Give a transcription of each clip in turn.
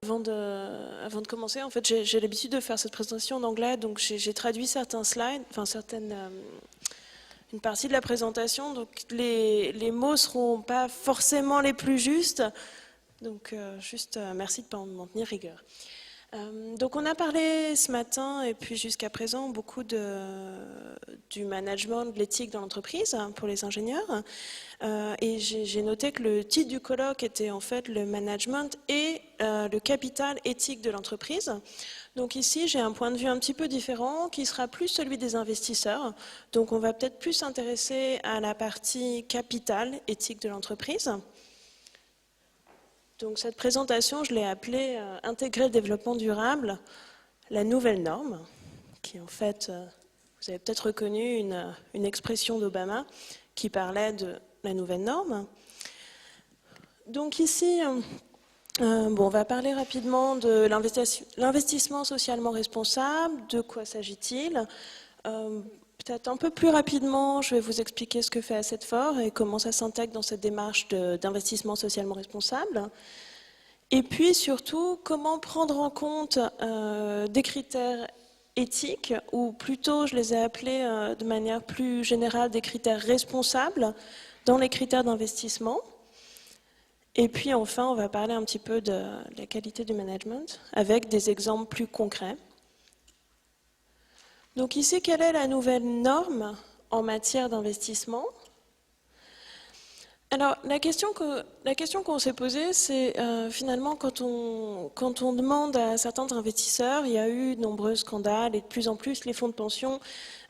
Avant de commencer, en fait, j'ai l'habitude de faire cette présentation en anglais, donc j'ai traduit certains slides, enfin une partie de la présentation, donc les mots ne seront pas forcément les plus justes, donc merci de m'en tenir rigueur. Donc on a parlé ce matin et puis jusqu'à présent beaucoup du management, de l'éthique dans l'entreprise pour les ingénieurs. Et j'ai noté que le titre du colloque était en fait le management et le capital éthique de l'entreprise. Donc ici j'ai un point de vue un petit peu différent qui sera plus celui des investisseurs. Donc on va peut-être plus s'intéresser à la partie capital éthique de l'entreprise. Donc cette présentation, je l'ai appelée Intégrer le développement durable, la nouvelle norme, qui en fait, vous avez peut-être reconnu une expression d'Obama qui parlait de la nouvelle norme. Donc ici, on va parler rapidement de l'investissement socialement responsable, de quoi s'agit-il. Peut-être un peu plus rapidement, je vais vous expliquer ce que fait Asset For et comment ça s'intègre dans cette démarche d'investissement socialement responsable. Et puis surtout, comment prendre en compte des critères éthiques, ou plutôt je les ai appelés de manière plus générale des critères responsables dans les critères d'investissement. Et puis enfin, on va parler un petit peu de la qualité du management avec des exemples plus concrets. Donc ici, quelle est la nouvelle norme en matière d'investissement ? Alors, la question qu'on s'est posée, c'est finalement quand on demande à certains investisseurs, il y a eu de nombreux scandales et de plus en plus les fonds de pension,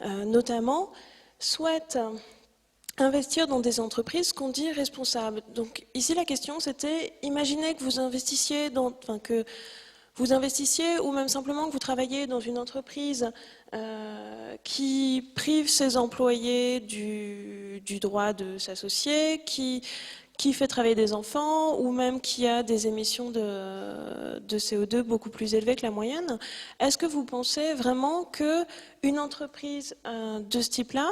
notamment, souhaitent investir dans des entreprises qu'on dit responsables. Donc ici, la question, c'était, imaginez que vous investissiez ou même simplement que vous travaillez dans une entreprise qui prive ses employés du droit de s'associer, qui fait travailler des enfants, ou même qui a des émissions de CO2 beaucoup plus élevées que la moyenne. Est-ce que vous pensez vraiment qu'une entreprise de ce type-là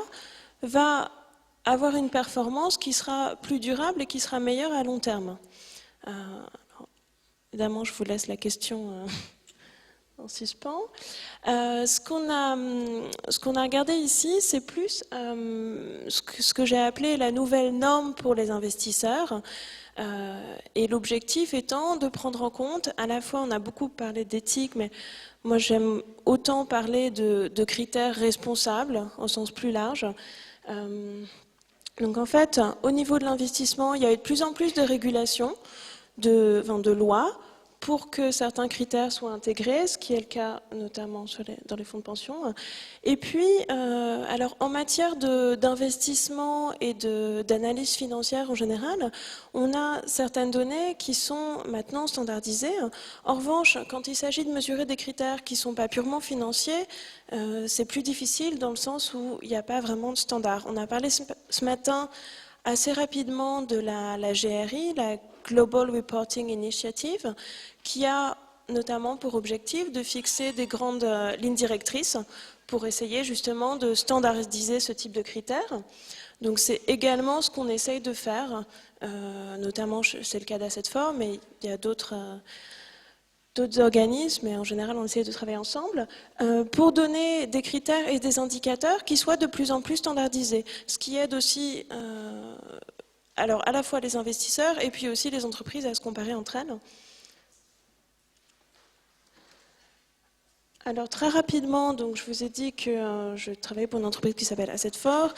va avoir une performance qui sera plus durable et qui sera meilleure à long terme? Évidemment, je vous laisse la question en suspens. Ce qu'on a regardé ici, c'est plus ce que j'ai appelé la nouvelle norme pour les investisseurs. Et l'objectif étant de prendre en compte, à la fois, on a beaucoup parlé d'éthique, mais moi j'aime autant parler de critères responsables au sens plus large. Donc en fait, au niveau de l'investissement, il y a eu de plus en plus de régulations, de lois, pour que certains critères soient intégrés, ce qui est le cas notamment dans les fonds de pension. Et puis, alors en matière d'investissement et d'analyse financière en général, on a certaines données qui sont maintenant standardisées. En revanche, quand il s'agit de mesurer des critères qui ne sont pas purement financiers, c'est plus difficile dans le sens où il n'y a pas vraiment de standard. On a parlé ce matin assez rapidement de la GRI, la Global Reporting Initiative, qui a notamment pour objectif de fixer des grandes lignes directrices pour essayer justement de standardiser ce type de critères. Donc c'est également ce qu'on essaye de faire, notamment c'est le cas d'Asset For, mais il y a d'autres organismes, et en général on essaie de travailler ensemble, pour donner des critères et des indicateurs qui soient de plus en plus standardisés, ce qui aide aussi alors à la fois les investisseurs et puis aussi les entreprises à se comparer entre elles. Alors très rapidement, donc je vous ai dit que je travaillais pour une entreprise qui s'appelle Asset For.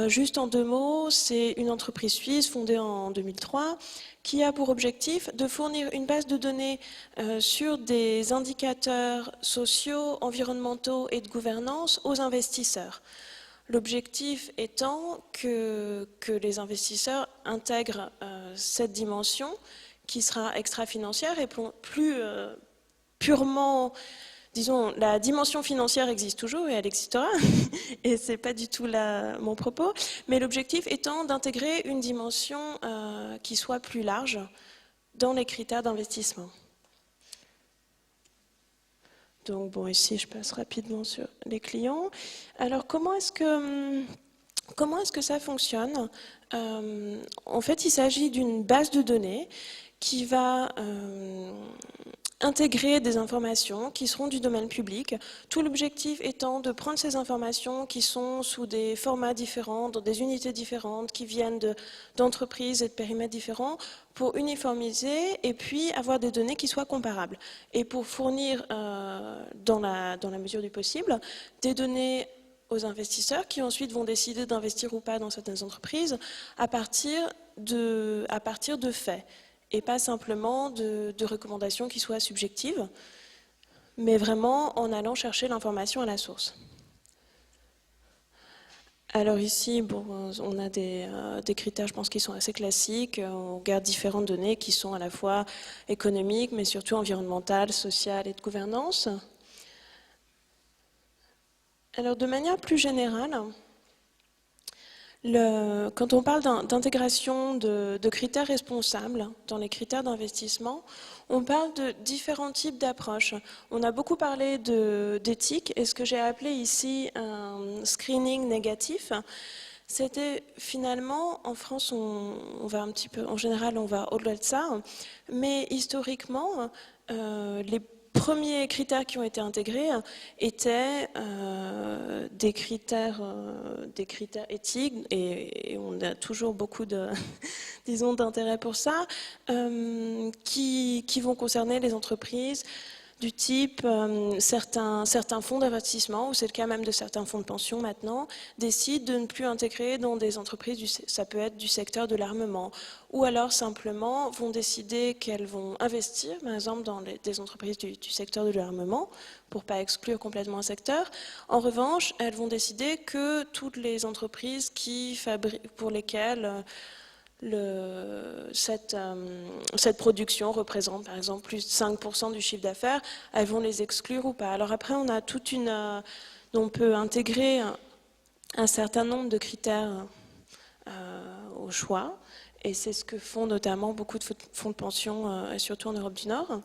Juste en deux mots, c'est une entreprise suisse fondée en 2003 qui a pour objectif de fournir une base de données sur des indicateurs sociaux, environnementaux et de gouvernance aux investisseurs. L'objectif étant que les investisseurs intègrent cette dimension qui sera extra-financière et plus purement, disons, la dimension financière existe toujours et elle existera, et ce n'est pas du tout là mon propos, mais l'objectif étant d'intégrer une dimension qui soit plus large dans les critères d'investissement. Donc bon, ici je passe rapidement sur les clients. Alors comment est-ce que ça fonctionne? En fait, il s'agit d'une base de données qui va intégrer des informations qui seront du domaine public, tout l'objectif étant de prendre ces informations qui sont sous des formats différents, dans des unités différentes, qui viennent d'entreprises et de périmètres différents, pour uniformiser et puis avoir des données qui soient comparables. Et pour fournir, dans la mesure du possible, des données aux investisseurs qui ensuite vont décider d'investir ou pas dans certaines entreprises à partir de faits, et pas simplement de recommandations qui soient subjectives, mais vraiment en allant chercher l'information à la source. Alors ici, bon, on a des critères, je pense, qui sont assez classiques. On regarde différentes données qui sont à la fois économiques, mais surtout environnementales, sociales et de gouvernance. Alors de manière plus générale, quand on parle d'intégration de critères responsables dans les critères d'investissement, on parle de différents types d'approches. On a beaucoup parlé d'éthique, et ce que j'ai appelé ici un screening négatif, c'était finalement, en France, on va un petit peu, en général, on va au-delà de ça, mais historiquement, les premiers critères qui ont été intégrés étaient des critères éthiques, et on a toujours beaucoup disons, d'intérêt pour ça, qui vont concerner les entreprises du type certains fonds d'investissement, ou c'est le cas même de certains fonds de pension maintenant, décident de ne plus intégrer dans des entreprises, ça peut être du secteur de l'armement, ou alors simplement vont décider qu'elles vont investir, par exemple, dans des entreprises du secteur de l'armement, pour ne pas exclure complètement un secteur. En revanche, elles vont décider que toutes les entreprises pour lesquelles cette production représente par exemple plus de 5% du chiffre d'affaires, elles vont les exclure ou pas. Alors après, on a on peut intégrer un certain nombre de critères au choix, et c'est ce que font notamment beaucoup de fonds de pension, et surtout en Europe du Nord.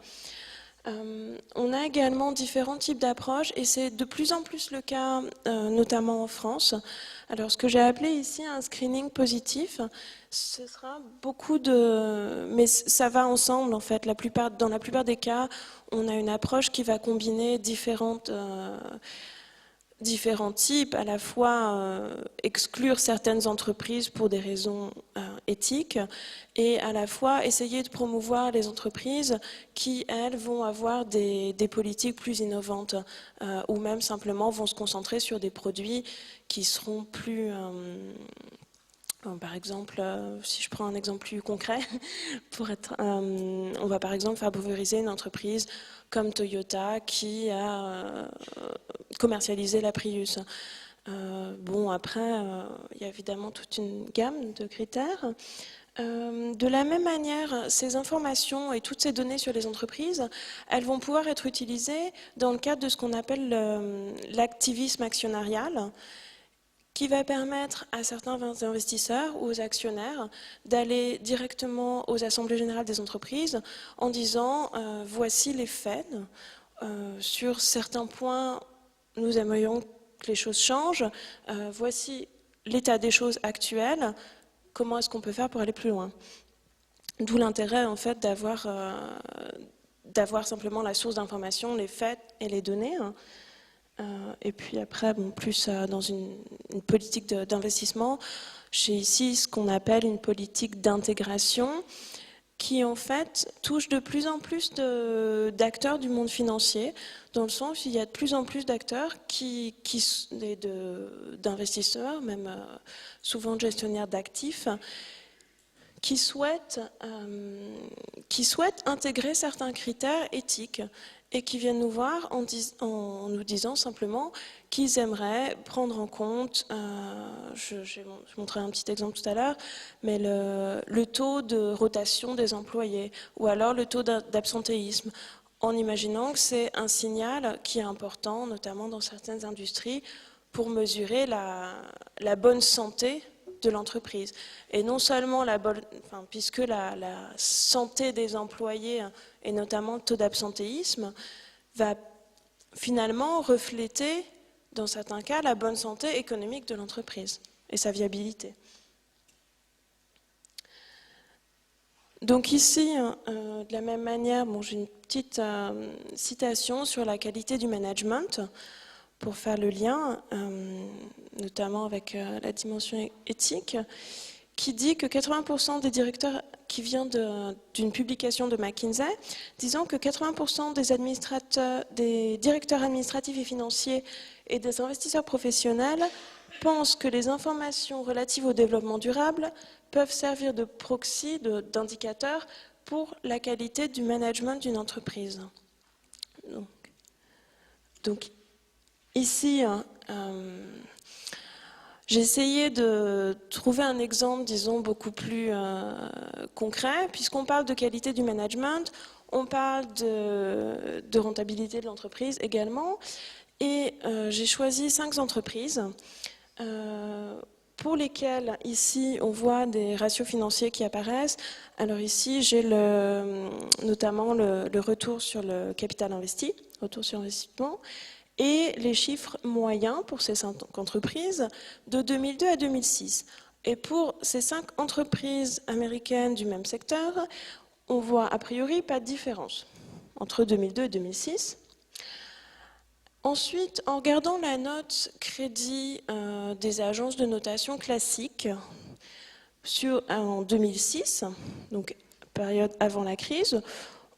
On a également différents types d'approches, et c'est de plus en plus le cas, notamment en France. Alors, ce que j'ai appelé ici un screening positif, ce sera mais ça va ensemble en fait. Dans la plupart des cas, on a une approche qui va combiner différents types, à la fois exclure certaines entreprises pour des raisons éthiques, et à la fois essayer de promouvoir les entreprises qui, elles, vont avoir des politiques plus innovantes, ou même simplement vont se concentrer sur des produits qui seront plus... par exemple, si je prends un exemple plus concret, on va par exemple favoriser une entreprise comme Toyota qui a commercialisé la Prius. Bon, après, il y a évidemment toute une gamme de critères. De la même manière, ces informations et toutes ces données sur les entreprises, elles vont pouvoir être utilisées dans le cadre de ce qu'on appelle l'activisme actionnarial, qui va permettre à certains investisseurs ou aux actionnaires d'aller directement aux assemblées générales des entreprises en disant voici les faits, sur certains points nous aimerions que les choses changent, voici l'état des choses actuel, comment est-ce qu'on peut faire pour aller plus loin. D'où l'intérêt en fait d'avoir simplement la source d'information, les faits et les données. Et puis après, bon, plus dans une politique d'investissement, j'ai ici ce qu'on appelle une politique d'intégration qui en fait touche de plus en plus d'acteurs du monde financier, dans le sens où il y a de plus en plus d'acteurs d'investisseurs, même souvent gestionnaires d'actifs, qui souhaitent intégrer certains critères éthiques et qui viennent nous voir en nous disant simplement qu'ils aimeraient prendre en compte, je montrerai un petit exemple tout à l'heure, mais le taux de rotation des employés, ou alors le taux d'absentéisme, en imaginant que c'est un signal qui est important, notamment dans certaines industries, pour mesurer la bonne santé de l'entreprise. Et non seulement puisque la santé des employés, et notamment le taux d'absentéisme, va finalement refléter, dans certains cas, la bonne santé économique de l'entreprise et sa viabilité. Donc ici, de la même manière, bon, j'ai une petite citation sur la qualité du management pour faire le lien, notamment avec la dimension éthique, qui dit que 80% des directeurs, qui vient d'une publication de McKinsey, disant que 80% des directeurs administratifs et financiers et des investisseurs professionnels pensent que les informations relatives au développement durable peuvent servir de proxy, d'indicateur pour la qualité du management d'une entreprise. Donc ici, j'ai essayé de trouver un exemple, disons, beaucoup plus concret, puisqu'on parle de qualité du management, on parle de rentabilité de l'entreprise également, et j'ai choisi 5 entreprises pour lesquelles, ici, on voit des ratios financiers qui apparaissent. Alors ici, j'ai notamment le retour sur le capital investi, retour sur investissement, et les chiffres moyens pour ces 5 entreprises de 2002 à 2006. Et pour ces 5 entreprises américaines du même secteur, on voit a priori pas de différence entre 2002 et 2006. Ensuite, en regardant la note crédit des agences de notation classiques en 2006, donc période avant la crise,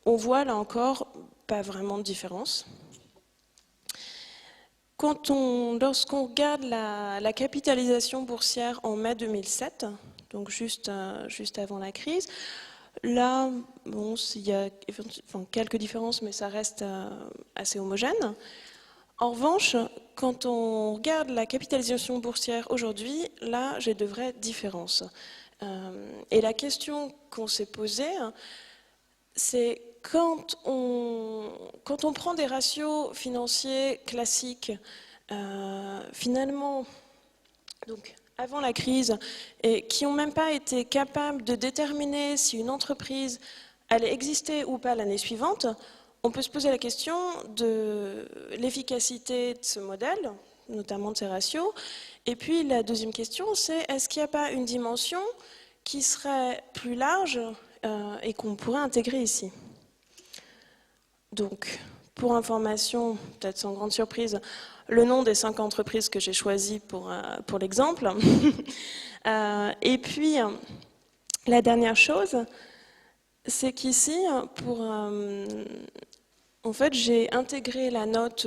on voit là encore pas vraiment de différence. Lorsqu'on regarde la capitalisation boursière en mai 2007, donc juste avant la crise, là, bon, il y a quelques différences, mais ça reste assez homogène. En revanche, quand on regarde la capitalisation boursière aujourd'hui, là, j'ai de vraies différences. Et la question qu'on s'est posée, c'est quand on prend des ratios financiers classiques, finalement, donc avant la crise, et qui n'ont même pas été capables de déterminer si une entreprise allait exister ou pas l'année suivante, on peut se poser la question de l'efficacité de ce modèle, notamment de ces ratios. Et puis la deuxième question, c'est est-ce qu'il n'y a pas une dimension qui serait plus large et qu'on pourrait intégrer ici? Donc, pour information, peut-être sans grande surprise, le nom des 5 entreprises que j'ai choisies pour l'exemple. Et puis, la dernière chose, c'est qu'ici, en fait, j'ai intégré la note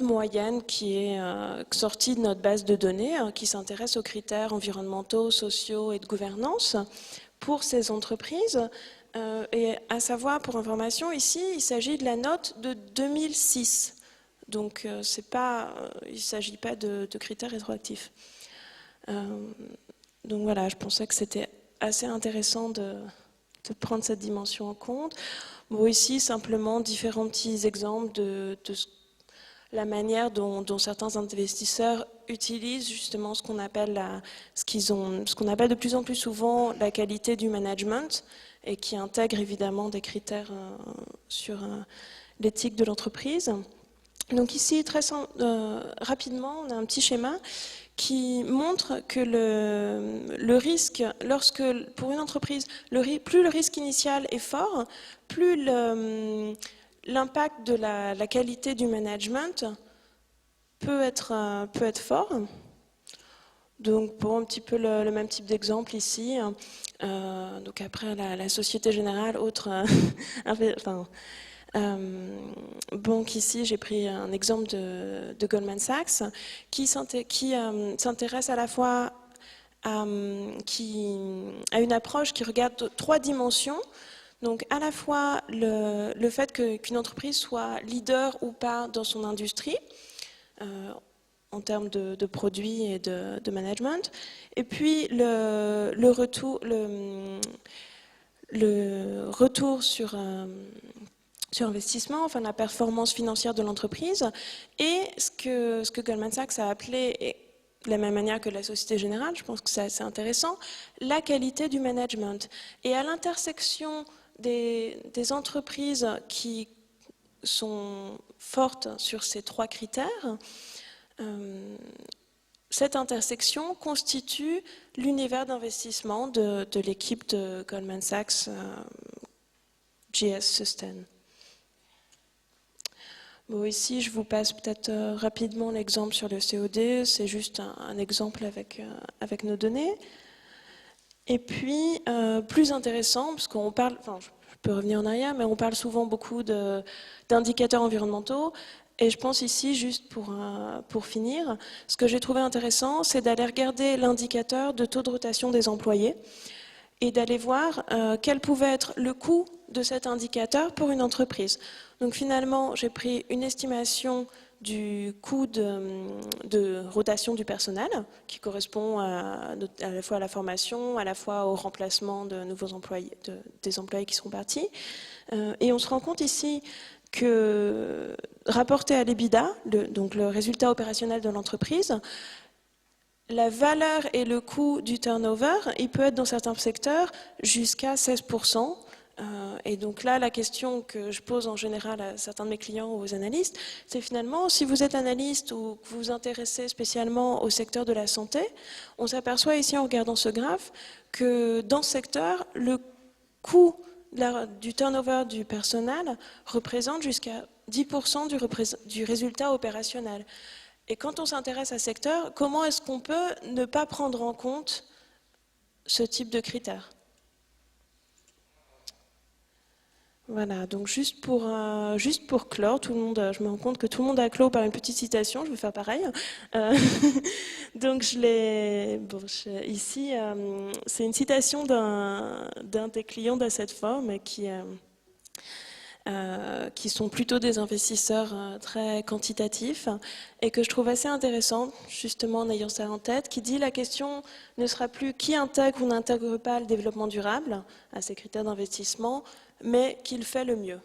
moyenne qui est sortie de notre base de données, qui s'intéresse aux critères environnementaux, sociaux et de gouvernance pour ces entreprises. Et à savoir, pour information, ici, il s'agit de la note de 2006. Donc, il ne s'agit pas de critères rétroactifs. Donc voilà, je pensais que c'était assez intéressant de prendre cette dimension en compte. Bon, ici, simplement, différents petits exemples de la manière dont certains investisseurs utilisent justement ce qu'on appelle de plus en plus souvent la qualité du management et qui intègre évidemment des critères sur l'éthique de l'entreprise. Donc ici, très rapidement, on a un petit schéma qui montre que le risque, pour une entreprise, plus le risque initial est fort, plus l'impact de la qualité du management peut être fort. Donc pour un petit peu le même type d'exemple ici, donc après la Société Générale, banque ici, j'ai pris un exemple de Goldman Sachs qui s'intéresse à la fois à une approche qui regarde 3 dimensions. Donc à la fois le fait qu'une entreprise soit leader ou pas dans son industrie, en termes de produits et de management, et puis le retour sur investissement, enfin la performance financière de l'entreprise, et ce que Goldman Sachs a appelé, de la même manière que la Société Générale, je pense que c'est assez intéressant, la qualité du management. Et à l'intersection des entreprises qui sont fortes sur ces 3 critères, cette intersection constitue l'univers d'investissement de l'équipe de Goldman Sachs GS Sustain. Bon, ici, je vous passe peut-être rapidement l'exemple sur le COD. C'est juste un exemple avec nos données. Et puis, plus intéressant, parce qu'on parle, enfin, je peux revenir en arrière, mais on parle souvent beaucoup d'indicateurs environnementaux. Et je pense ici, juste pour finir, ce que j'ai trouvé intéressant, c'est d'aller regarder l'indicateur de taux de rotation des employés et d'aller voir quel pouvait être le coût de cet indicateur pour une entreprise. Donc finalement, j'ai pris une estimation du coût de rotation du personnel, qui correspond à la fois à la formation, à la fois au remplacement de nouveaux employés, des employés qui sont partis. Et on se rend compte ici que, rapporté à l'EBITDA, donc le résultat opérationnel de l'entreprise, la valeur et le coût du turnover, il peut être dans certains secteurs jusqu'à 16%. Et donc là, la question que je pose en général à certains de mes clients ou aux analystes, c'est finalement, si vous êtes analyste ou que vous vous intéressez spécialement au secteur de la santé, on s'aperçoit ici en regardant ce graphe que dans ce secteur, le coût du turnover du personnel représente jusqu'à 10% du résultat opérationnel. Et quand on s'intéresse à ce secteur, comment est-ce qu'on peut ne pas prendre en compte ce type de critères? Voilà, donc juste pour clore, tout le monde, je me rends compte que tout le monde a clos par une petite citation, je vais faire pareil. Donc ici, c'est une citation d'un des clients d'Asset Form qui sont plutôt des investisseurs très quantitatifs et que je trouve assez intéressant, justement en ayant ça en tête, qui dit la question ne sera plus qui intègre ou n'intègre pas le développement durable à ces critères d'investissement, mais qui le fait le mieux.